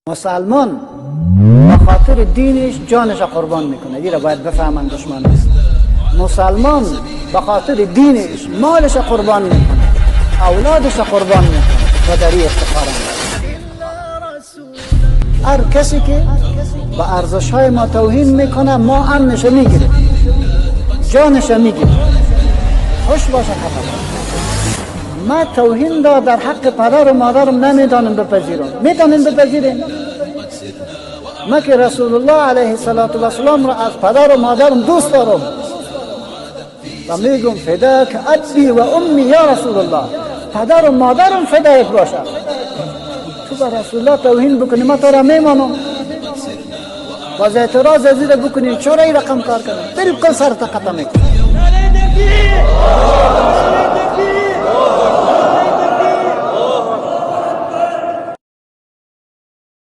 مسلمان به خاطر دینش جانش قربان میکنه. دیره باید بفهمن دشمن است. مسلمان به خاطر دینش مالش قربان میکنه، اولادش قربان میکنه و دری افتخار هر کسی که به ارزش های ما توهین میکنه ما امنش میگیره، جانش میگیره. خوش باشه خطا. ما توهین دا در حق پدر و مادرم نمیدانم بپذیرم. میتونیم بپذیریم؟ ما که رسول الله علیه السلام را از پدر و مادرم دوست دارم و میگم فداک ابی و امی یا رسول الله، پدر و مادرم فدایت باشه. تو به رسول الله توهین بکنی ما تو را میمانم و از اعتراض ازیده بکنی چرا این رقم کار کنی؟ بالکل سر تا قطع میکنی.